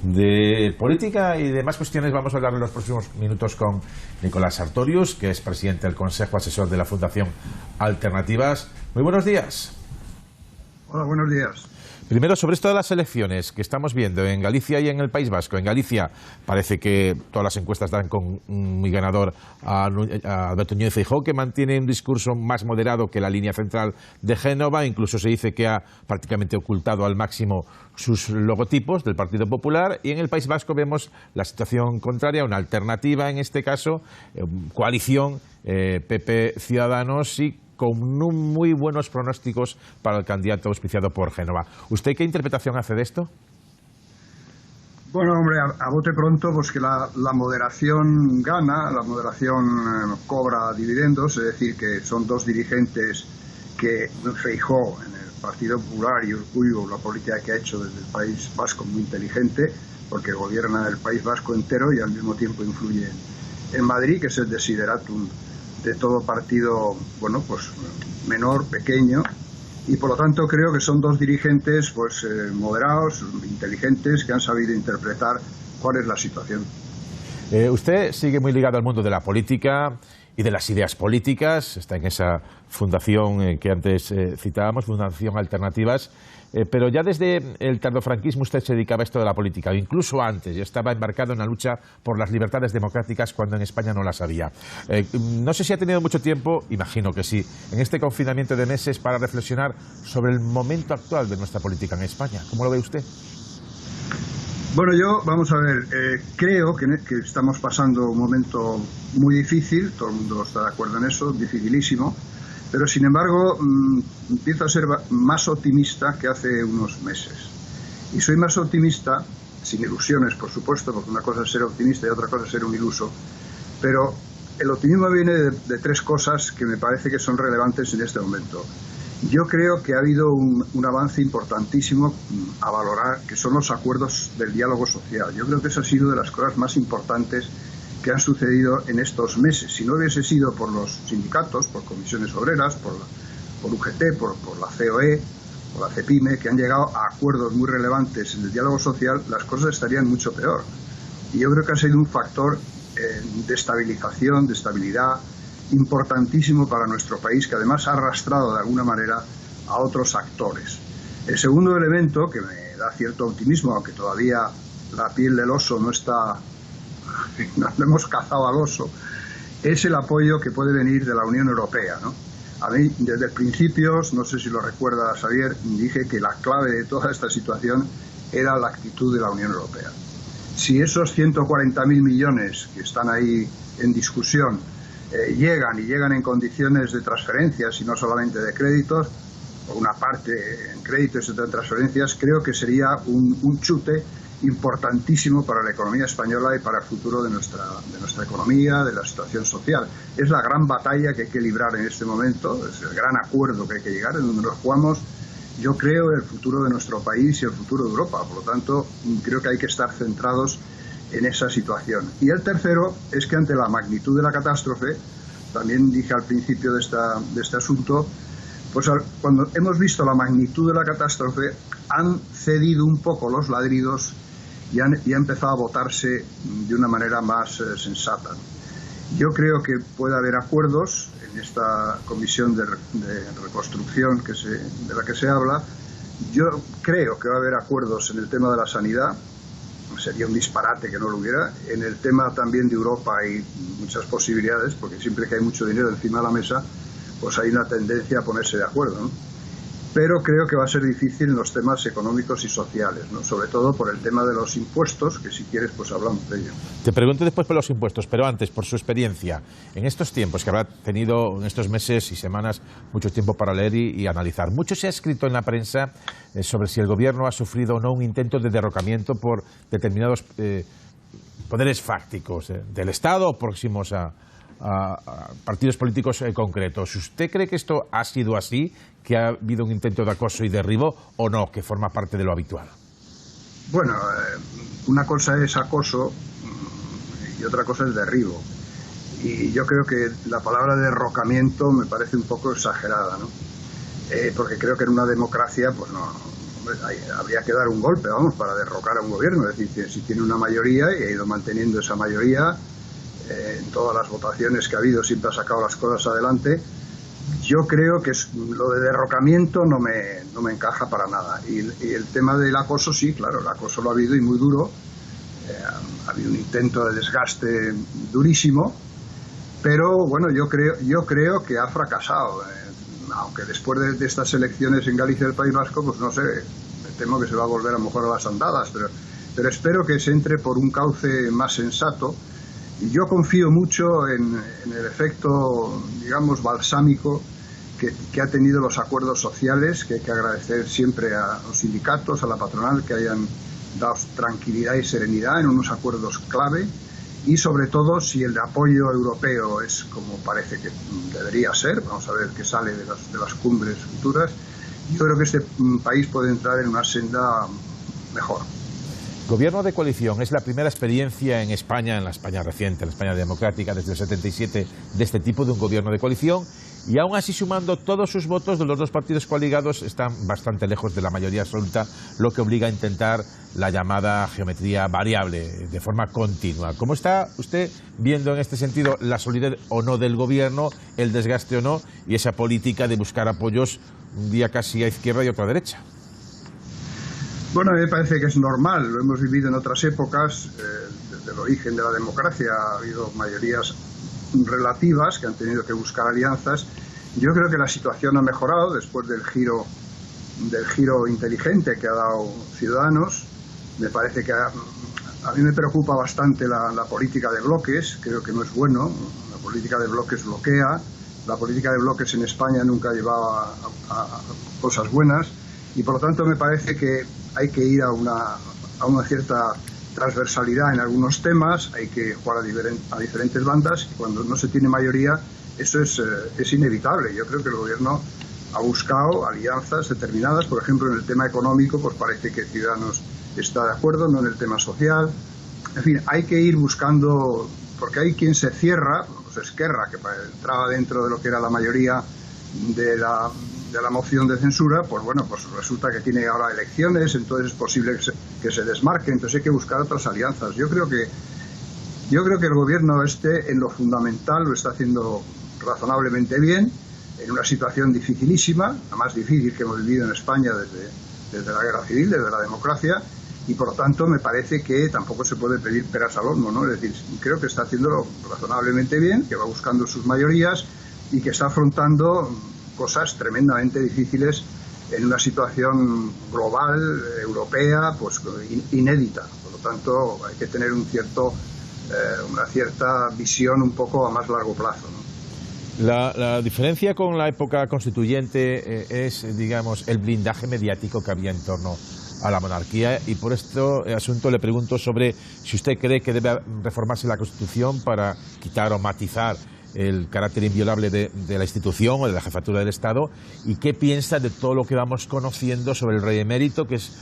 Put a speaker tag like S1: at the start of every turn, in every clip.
S1: De política y demás cuestiones vamos a hablar en los próximos minutos con Nicolás Sartorius, que es presidente del Consejo Asesor de la Fundación Alternativas. Muy buenos días.
S2: Hola, buenos días.
S1: Primero, sobre esto de las elecciones que estamos viendo en Galicia y en el País Vasco. En Galicia parece que todas las encuestas dan con muy ganador a Alberto Núñez Feijóo, que mantiene un discurso más moderado que la línea central de Génova. Incluso se dice que ha prácticamente ocultado al máximo sus logotipos del Partido Popular. Y en el País Vasco vemos la situación contraria, una alternativa en este caso, coalición PP-Ciudadanos, y con muy buenos pronósticos para el candidato auspiciado por Génova. ¿Usted qué interpretación hace de esto?
S2: Bueno, hombre, a bote pronto, pues que la moderación gana, la moderación cobra dividendos, es decir, que son dos dirigentes que Feijóo en el Partido Popular y Urkullu, la política que ha hecho desde el País Vasco, muy inteligente, porque gobierna el País Vasco entero y al mismo tiempo influye en Madrid, que es el desideratum de todo partido, bueno, pues menor, pequeño, y por lo tanto creo que son dos dirigentes pues moderados, inteligentes, que han sabido interpretar cuál es la situación.
S1: Usted sigue muy ligado al mundo de la política y de las ideas políticas, está en esa fundación que antes citábamos, Fundación Alternativas, pero ya desde el tardofranquismo usted se dedicaba a esto de la política, incluso antes, ya estaba embarcado en la lucha por las libertades democráticas cuando en España no las había. No sé si ha tenido mucho tiempo, imagino que sí, en este confinamiento de meses para reflexionar sobre el momento actual de nuestra política en España. ¿Cómo lo ve usted?
S2: Bueno, vamos a ver, creo que estamos pasando un momento muy difícil, todo el mundo está de acuerdo en eso, dificilísimo, pero sin embargo empiezo a ser más optimista que hace unos meses. Y soy más optimista, sin ilusiones por supuesto, porque una cosa es ser optimista y otra cosa es ser un iluso, pero el optimismo viene de tres cosas que me parece que son relevantes en este momento. Yo creo que ha habido un avance importantísimo a valorar, que son los acuerdos del diálogo social. Yo creo que eso ha sido de las cosas más importantes que han sucedido en estos meses. Si no hubiese sido por los sindicatos, por comisiones obreras, por UGT, por la COE, por la CEPIME, que han llegado a acuerdos muy relevantes en el diálogo social, las cosas estarían mucho peor. Y yo creo que ha sido un factor de estabilización, de estabilidad, importantísimo para nuestro país, que además ha arrastrado de alguna manera a otros actores. El segundo elemento, que me da cierto optimismo, aunque todavía la piel del oso no está, no hemos cazado al oso, es el apoyo que puede venir de la Unión Europea, ¿no? A mí, desde principios, no sé si lo recuerda Xavier, dije que la clave de toda esta situación era la actitud de la Unión Europea. Si esos 140.000 millones que están ahí en discusión llegan en condiciones de transferencias y no solamente de créditos, o una parte en créditos y otra en transferencias, creo que sería un chute importantísimo para la economía española y para el futuro de nuestra economía, de la situación social. Es la gran batalla que hay que librar en este momento, es el gran acuerdo que hay que llegar, en donde nos jugamos, yo creo, el futuro de nuestro país y el futuro de Europa. Por lo tanto, creo que hay que estar centrados en esa situación. Y el tercero es que ante la magnitud de la catástrofe, también dije al principio de este asunto, pues cuando hemos visto la magnitud de la catástrofe, han cedido un poco los ladridos y ha empezado a votarse de una manera más sensata. Yo creo que puede haber acuerdos en esta comisión de reconstrucción de la que se habla. Yo creo que va a haber acuerdos en el tema de la sanidad. Sería un disparate que no lo hubiera. En el tema también de Europa hay muchas posibilidades, porque siempre que hay mucho dinero encima de la mesa, pues hay una tendencia a ponerse de acuerdo, ¿no? Pero creo que va a ser difícil en los temas económicos y sociales, ¿no? Sobre todo por el tema de los impuestos, que si quieres pues hablamos de ello.
S1: Te pregunto después por los impuestos, pero antes, por su experiencia, en estos tiempos, que habrá tenido en estos meses y semanas mucho tiempo para leer y analizar. Mucho se ha escrito en la prensa sobre si el gobierno ha sufrido o no un intento de derrocamiento por determinados poderes fácticos del Estado o próximos a partidos políticos concretos. ¿Usted cree que esto ha sido así, que ha habido un intento de acoso y derribo, o no, que forma parte de lo habitual?
S2: Bueno, una cosa es acoso y otra cosa es derribo. Y yo creo que la palabra derrocamiento me parece un poco exagerada, ¿no? Porque creo que en una democracia pues no habría que dar un golpe, vamos, para derrocar a un gobierno. Es decir, si tiene una mayoría y ha ido manteniendo esa mayoría en todas las votaciones que ha habido, siempre ha sacado las cosas adelante. Yo creo que lo de derrocamiento no me encaja para nada. Y el tema del acoso, sí, claro, el acoso lo ha habido y muy duro. Ha habido un intento de desgaste durísimo, pero bueno, yo creo que ha fracasado. Aunque después de estas elecciones en Galicia y el País Vasco, pues no sé, me temo que se va a volver a lo mejor a las andadas, pero espero que se entre por un cauce más sensato. Y yo confío mucho en el efecto, digamos, balsámico que ha tenido los acuerdos sociales, que hay que agradecer siempre a los sindicatos, a la patronal, que hayan dado tranquilidad y serenidad en unos acuerdos clave, y sobre todo si el apoyo europeo es como parece que debería ser, vamos a ver qué sale de las cumbres futuras, yo creo que este país puede entrar en una senda mejor.
S1: Gobierno de coalición es la primera experiencia en España, en la España reciente, en la España democrática, desde el 77, de este tipo de un gobierno de coalición, y aún así, sumando todos sus votos de los dos partidos coaligados, están bastante lejos de la mayoría absoluta, lo que obliga a intentar la llamada geometría variable de forma continua. ¿Cómo está usted viendo en este sentido la solidez o no del gobierno, el desgaste o no, y esa política de buscar apoyos un día casi a izquierda y otro a derecha?
S2: Bueno, a mí me parece que es normal, lo hemos vivido en otras épocas, desde el origen de la democracia ha habido mayorías relativas que han tenido que buscar alianzas. Yo creo que la situación ha mejorado después del giro inteligente que ha dado Ciudadanos. Me parece que a mí me preocupa bastante la política de bloques, creo que no es bueno, la política de bloques bloquea, la política de bloques en España nunca llevaba a cosas buenas, y por lo tanto me parece que hay que ir a una cierta transversalidad en algunos temas, hay que jugar a diferentes bandas, y cuando no se tiene mayoría eso es inevitable. Yo creo que el gobierno ha buscado alianzas determinadas, por ejemplo en el tema económico pues parece que Ciudadanos está de acuerdo, no en el tema social. En fin, hay que ir buscando, porque hay quien se cierra, pues Esquerra, que entraba dentro de lo que era la mayoría de la moción de censura, pues bueno, pues resulta que tiene ahora elecciones, entonces es posible que se desmarque, entonces hay que buscar otras alianzas. Yo creo que el gobierno en lo fundamental lo está haciendo razonablemente bien, en una situación dificilísima, la más difícil que hemos vivido en España desde la guerra civil, desde la democracia, y por lo tanto me parece que tampoco se puede pedir peras al olmo, ¿no? Es decir, creo que está haciéndolo razonablemente bien, que va buscando sus mayorías y que está afrontando cosas tremendamente difíciles en una situación global, europea, pues inédita. Por lo tanto, hay que tener una cierta visión un poco a más largo plazo, ¿no?
S1: La diferencia con la época constituyente es, digamos, el blindaje mediático que había en torno a la monarquía, y por este asunto le pregunto sobre si usted cree que debe reformarse la Constitución para quitar o matizar el carácter inviolable de la institución o de la jefatura del Estado, y qué piensa de todo lo que vamos conociendo sobre el rey emérito, que es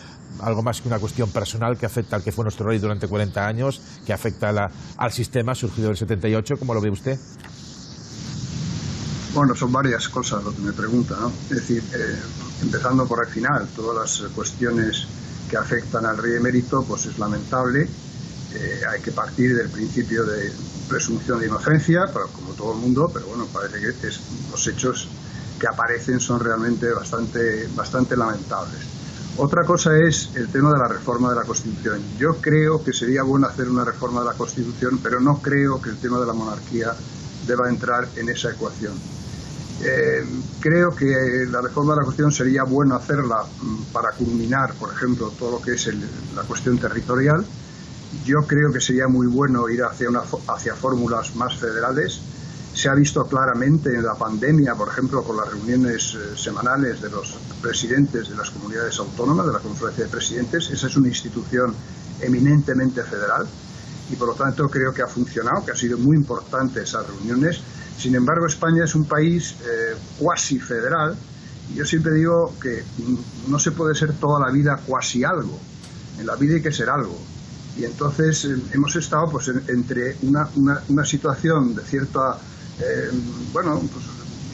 S1: algo más que una cuestión personal que afecta al que fue nuestro rey durante 40 años, que afecta al sistema surgido del 78. ¿Cómo lo ve usted?
S2: Bueno, son varias cosas lo que me pregunta, ¿no? Es decir, empezando por el final, todas las cuestiones que afectan al rey emérito, pues es lamentable. Hay que partir del principio de presunción de inocencia, como todo el mundo, pero bueno, parece que los hechos que aparecen son realmente bastante lamentables. Otra cosa es el tema de la reforma de la Constitución. Yo creo que sería bueno hacer una reforma de la Constitución, pero no creo que el tema de la monarquía deba entrar en esa ecuación. Creo que la reforma de la Constitución sería bueno hacerla para culminar, por ejemplo, todo lo que es la cuestión territorial. Yo creo que sería muy bueno ir hacia fórmulas más federales. Se ha visto claramente en la pandemia, por ejemplo, con las reuniones semanales de los presidentes de las comunidades autónomas, de la Conferencia de Presidentes. Esa es una institución eminentemente federal y, por lo tanto, creo que ha funcionado, que ha sido muy importante esas reuniones. Sin embargo, España es un país cuasi federal, y yo siempre digo que no se puede ser toda la vida cuasi algo. En la vida hay que ser algo. Y entonces hemos estado pues entre una situación de cierta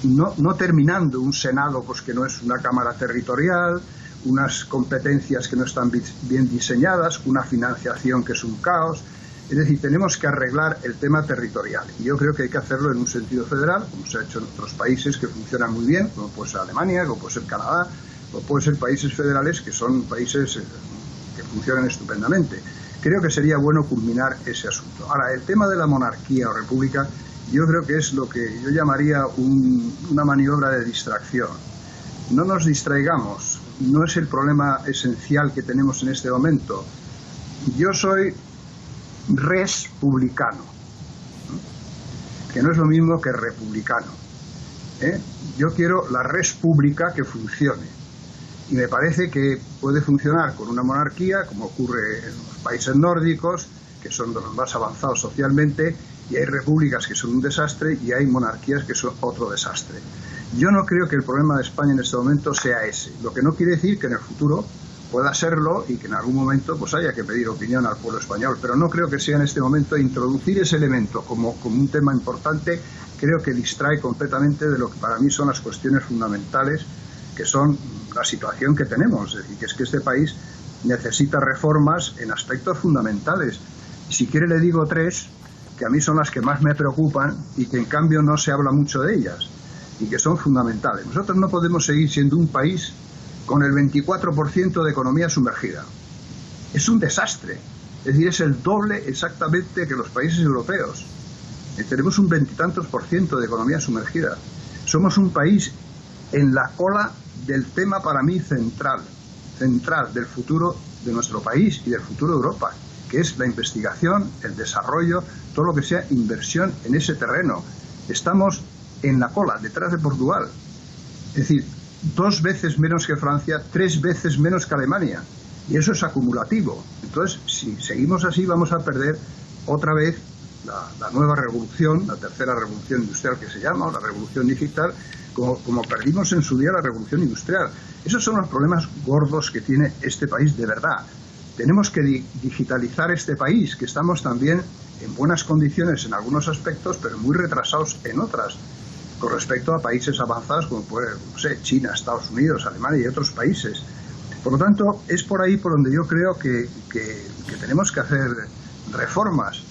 S2: no terminando un Senado pues que no es una Cámara territorial, unas competencias que no están bien diseñadas, una financiación que es un caos. Es decir, tenemos que arreglar el tema territorial. Y yo creo que hay que hacerlo en un sentido federal, como se ha hecho en otros países que funcionan muy bien, como puede ser Alemania, como puede ser Canadá, o puede ser países federales que son países que funcionan estupendamente. Creo que sería bueno culminar ese asunto. Ahora, el tema de la monarquía o república, yo creo que es lo que yo llamaría una maniobra de distracción. No nos distraigamos, no es el problema esencial que tenemos en este momento. Yo soy respublicano, que no es lo mismo que republicano. Yo quiero la república que funcione. Y me parece que puede funcionar con una monarquía, como ocurre en los países nórdicos, que son de los más avanzados socialmente, y hay repúblicas que son un desastre y hay monarquías que son otro desastre. Yo no creo que el problema de España en este momento sea ese, lo que no quiere decir que en el futuro pueda serlo y que en algún momento pues haya que pedir opinión al pueblo español, pero no creo que sea en este momento introducir ese elemento como un tema importante. Creo que distrae completamente de lo que para mí son las cuestiones fundamentales, que son la situación que tenemos, y que es que este país necesita reformas en aspectos fundamentales. Si quiere le digo 3, que a mí son las que más me preocupan y que en cambio no se habla mucho de ellas, y que son fundamentales. Nosotros no podemos seguir siendo un país con el 24% de economía sumergida. Es un desastre. Es decir, es el doble exactamente que los países europeos. Tenemos un 20 y tantos % de economía sumergida. Somos un país en la cola del tema para mí central del futuro de nuestro país y del futuro de Europa, que es la investigación, el desarrollo, todo lo que sea inversión en ese terreno. Estamos en la cola, detrás de Portugal. Es decir, 2 veces menos que Francia, 3 veces menos que Alemania. Y eso es acumulativo. Entonces, si seguimos así, vamos a perder otra vez la nueva revolución, la tercera revolución industrial que se llama, o la revolución digital, como perdimos en su día la revolución industrial. Esos son los problemas gordos que tiene este país de verdad. Tenemos que digitalizar este país, que estamos también en buenas condiciones en algunos aspectos, pero muy retrasados en otras, con respecto a países avanzados como puede, no sé, China, Estados Unidos, Alemania y otros países. Por lo tanto, es por ahí por donde yo creo que tenemos que hacer reformas,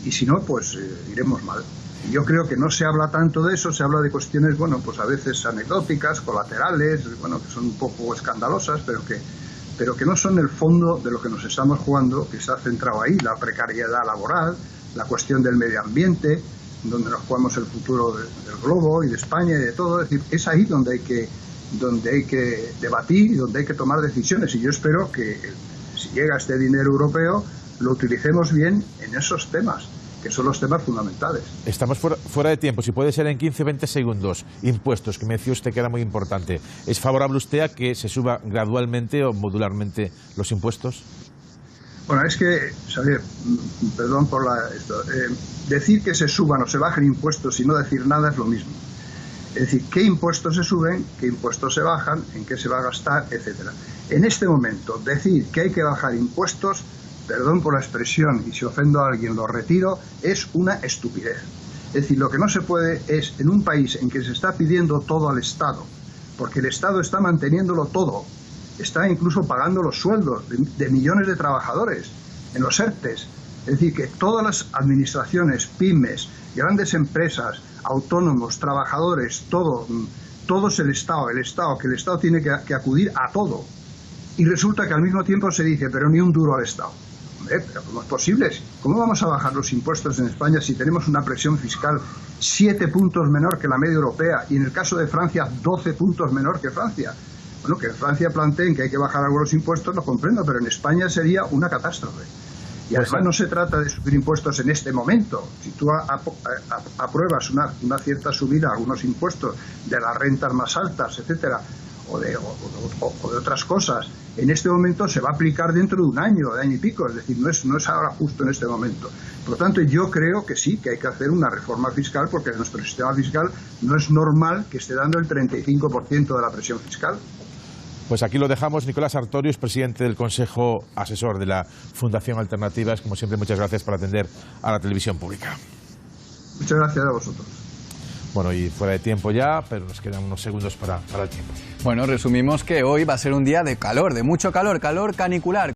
S2: y si no, pues iremos mal. Y yo creo que no se habla tanto de eso, se habla de cuestiones, bueno, pues a veces anecdóticas, colaterales, bueno, que son un poco escandalosas, pero que no son el fondo de lo que nos estamos jugando, que está centrado ahí, la precariedad laboral, la cuestión del medio ambiente, donde nos jugamos el futuro del globo y de España y de todo. Es decir, es ahí donde hay que debatir y donde hay que tomar decisiones, y yo espero que si llega este dinero europeo lo utilicemos bien en esos temas, que son los temas fundamentales.
S1: Estamos fuera de tiempo. Si puede ser en 15-20 segundos. Impuestos, que me decía usted que era muy importante. ¿Es favorable usted a que se suba gradualmente o modularmente los impuestos?
S2: Bueno, es que, Xavier, perdón por esto, decir que se suban o se bajen impuestos y no decir nada es lo mismo. Es decir, qué impuestos se suben, qué impuestos se bajan, en qué se va a gastar, etcétera. En este momento, decir que hay que bajar impuestos, perdón por la expresión, y si ofendo a alguien lo retiro, es una estupidez. Es decir, lo que no se puede es, en un país en que se está pidiendo todo al Estado, porque el Estado está manteniéndolo todo, está incluso pagando los sueldos de millones de trabajadores en los ERTES. Es decir, que todas las administraciones, pymes, grandes empresas, autónomos, trabajadores, todo es el Estado, que el Estado tiene que acudir a todo. Y resulta que al mismo tiempo se dice, pero ni un duro al Estado. ¿Pero cómo es posible? ¿Cómo vamos a bajar los impuestos en España si tenemos una presión fiscal 7 puntos menor que la media europea y en el caso de Francia 12 puntos menor que Francia? Bueno, que en Francia planteen que hay que bajar algunos impuestos, lo comprendo, pero en España sería una catástrofe. Y además no se trata de subir impuestos en este momento. Si tú apruebas una cierta subida a algunos impuestos de las rentas más altas, etcétera, o de otras cosas, en este momento se va a aplicar dentro de un año y pico, es decir, no es ahora justo en este momento. Por lo tanto, yo creo que sí, que hay que hacer una reforma fiscal, porque nuestro sistema fiscal no es normal que esté dando el 35% de la presión fiscal.
S1: Pues aquí lo dejamos. Nicolás Artorius, presidente del Consejo Asesor de la Fundación Alternativas. Como siempre, muchas gracias por atender a la televisión pública.
S2: Muchas gracias a vosotros.
S1: Bueno, y fuera de tiempo ya, pero nos quedan unos segundos para el tiempo.
S3: Bueno, resumimos que hoy va a ser un día de calor, de mucho calor, calor canicular.